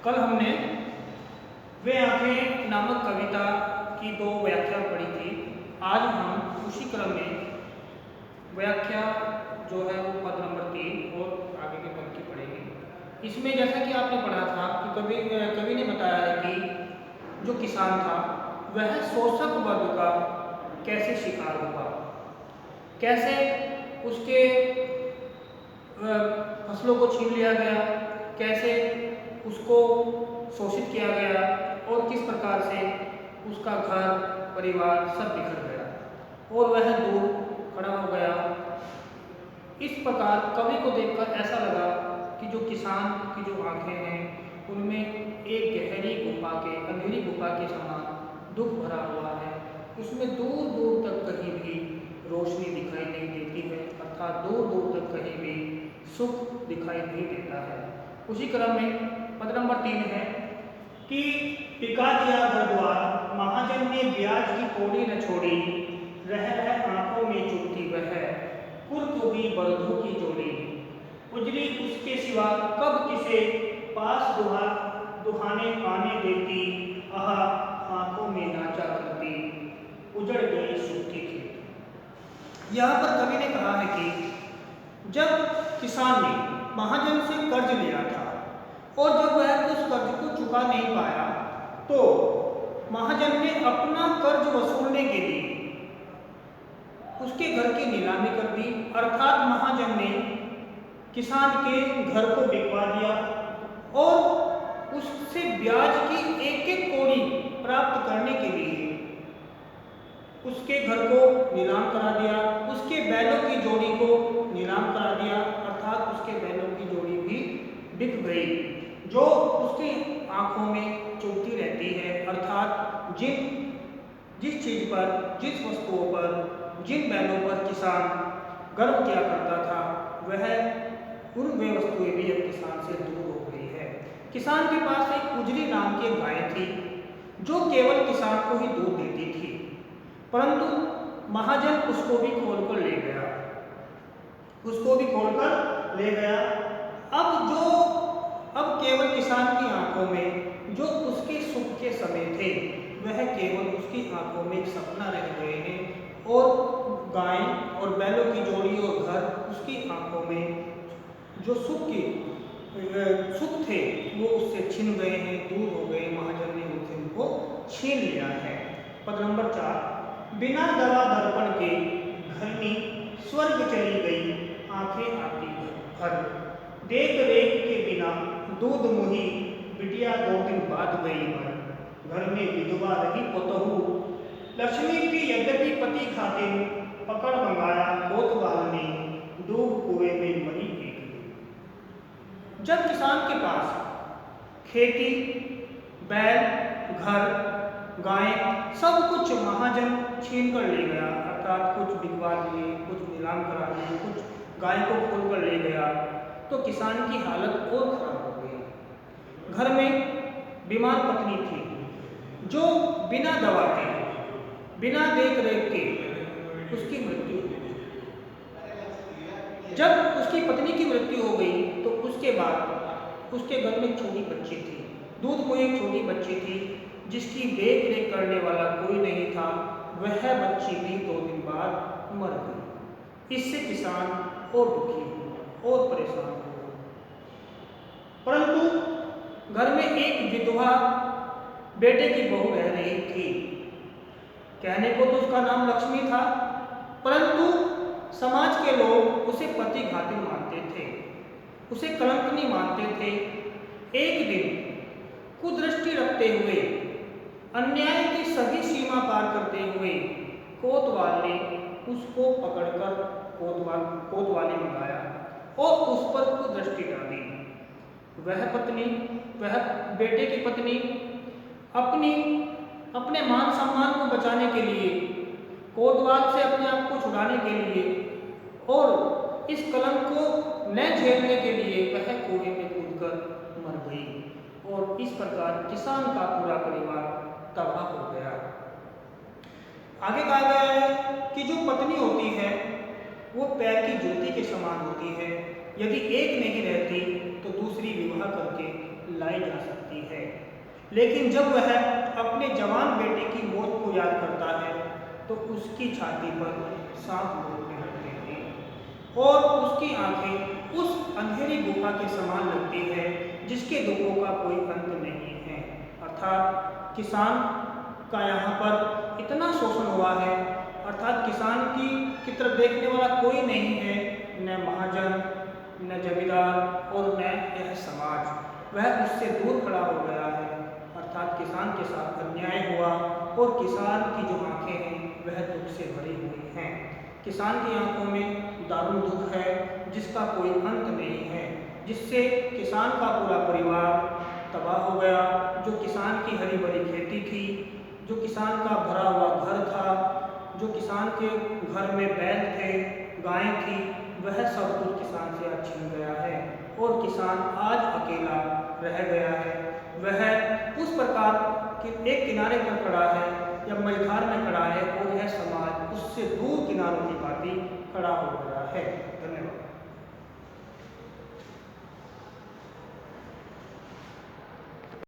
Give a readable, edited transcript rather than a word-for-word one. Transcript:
कल हमने वे आंखें नामक कविता की 2 व्याख्या पढ़ी थी। आज हम उसी क्रम में व्याख्या जो है वो पद नंबर 3 और आगे के पद की पढ़ेंगे। इसमें जैसा कि आपने पढ़ा था कि कवि ने बताया है कि जो किसान था वह शोषक वर्ग का कैसे शिकार हुआ, कैसे उसके फसलों को छीन लिया गया, कैसे उसको शोषित किया गया और किस प्रकार से उसका घर परिवार सब बिखर गया और वह दूर खड़ा हो गया। इस प्रकार कवि को देखकर ऐसा लगा कि जो किसान की जो आंखें हैं उनमें एक गहरी गुफा के अंधेरी गुफा के समान दुख भरा हुआ है। उसमें दूर दूर तक कहीं भी रोशनी दिखाई नहीं देती है, अर्थात दूर दूर तक कहीं भी सुख दिखाई नहीं देता है। उसी क्रम में पद नंबर 3 है कि टिका दिया घर द्वार, महाजन ने ब्याज की कौड़ी न छोड़ी, रह रह आंखों में चुभती वह, कुर्क हुई बल्दों की जोड़ी, उजली उसके सिवा कब किसे पास दुहाने पाने देती, आह आंखों में नाचा करती, उजड़ गई सूखी खेत। यहाँ पर कवि ने कहा है कि जब किसान ने महाजन से कर्ज लिया था और जब वह उस कर्ज को चुका नहीं पाया तो महाजन ने अपना कर्ज वसूलने के लिए उसके घर की नीलामी कर दी, अर्थात महाजन ने किसान के घर को बिकवा दिया और उससे ब्याज की एक एक कौड़ी प्राप्त करने के लिए उसके घर को नीलाम करा दिया, उसके बैलों की जोड़ी को नीलाम करा दिया, अर्थात उसके बैलों की जोड़ी भी बिक गई जो उसकी आंखों में चुभती रहती है, अर्थात जिस चीज पर, जिस वस्तुओं पर, जिन बैलों पर किसान गर्व किया करता था वह उन वे वस्तुएं भी अब किसान से दूर हो गई है। किसान के पास एक उजली नाम की गाय थी जो केवल किसान को ही दूध देती थी, परंतु महाजन उसको भी खोलकर ले गया, उसको भी खोलकर ले गया। अब केवल किसान की आंखों में जो उसके सुख के समय थे वह केवल उसकी आंखों में एक सपना रह गए हैं और गाय और बैलों की जोड़ी और घर उसकी आंखों में जो सुख थे वो उससे छिन गए हैं, दूर हो गए। महाजन ने उनसे उनको छीन लिया है। पद नंबर 4, बिना दवा दर्पण के घरनी स्वर्ग चली गई, आंखें आती भर, देख रेख के बिना दूध मुही, बिटिया 2 दिन बाद गई मर, घर में विधवा रही पतहू, लक्ष्मी की यद्यपि पति खातिर, पकड़ मंगाया कोतवाल ने, डूब कुएं में मरी एक दिन। जब किसान के पास खेती, बैल, घर, गाय सब कुछ महाजन छीन कर ले गया, अर्थात कुछ बिकवा लिए, कुछ नीलाम करा लिए, कुछ गाय को खोल कर ले गया, तो किसान की हालत और खराब हो गई। घर में बीमार पत्नी थी जो बिना दवा के, बिना देख रेख के उसकी मृत्यु हो गई। जब उसकी पत्नी की मृत्यु हो गई तो उसके बाद उसके घर में एक छोटी बच्ची थी, दूध को एक छोटी बच्ची थी जिसकी देख रेख करने वाला कोई नहीं था, वह बच्ची भी 2 दिन बाद मर गई। इससे किसान और दुखी हुआ और परेशान हुआ। परंतु घर में एक विधवा बेटे की बहू रह रही थी, कहने को तो उसका नाम लक्ष्मी था, परंतु समाज के लोग उसे पति घाती मानते थे, उसे कलंकनी मानते थे। एक दिन कुदृष्टि रखते हुए, अन्याय की सभी सीमा पार करते हुए कोतवाल ने उसको पकड़कर कोतवाली मंगाया और उस पर कुदृष्टि डाली। वह बेटे की पत्नी अपने मान सम्मान को बचाने के लिए, कोतवाल से अपने आप को छुड़ाने के लिए और इस कलंक को न झेलने के लिए वह कुएं में कूदकर मर गई और इस प्रकार किसान का पूरा परिवार तबाह हो गया। आगे कहा गया है कि जो पत्नी होती है वो पैर की ज्योति के समान होती है, यदि एक नहीं रहती तो दूसरी विवाह करके लाई जा सकती लेकिन जब वह अपने जवान बेटे की मौत को याद करता है तो उसकी छाती पर सांप लौटने लगते हैं और उसकी आंखें उस अंधेरी गुफा के समान लगती है जिसके दुखों का कोई अंत नहीं है। अर्थात किसान का यहाँ पर इतना शोषण हुआ है, अर्थात किसान की तरफ देखने वाला कोई नहीं है, न महाजन, न जमींदार और न यह समाज, वह उससे दूर खड़ा हो गया है। अर्थात किसान के साथ अन्याय हुआ और किसान की जो आंखें हैं वह दुख से भरी हुई हैं। किसान की आंखों में दारुण दुख है जिसका कोई अंत नहीं है, जिससे किसान का पूरा परिवार तबाह हो गया। जो किसान की हरी भरी खेती थी, जो किसान का भरा हुआ घर था, जो किसान के घर में बैल थे, गायें थी, वह सब कुछ किसान से आज छिन गया है और किसान आज अकेला रह गया है। वह उस प्रकार कि एक किनारे पर खड़ा है या मझधार में खड़ा है और यह समाज उससे दूर किनारों की भांति खड़ा हो गया है। धन्यवाद।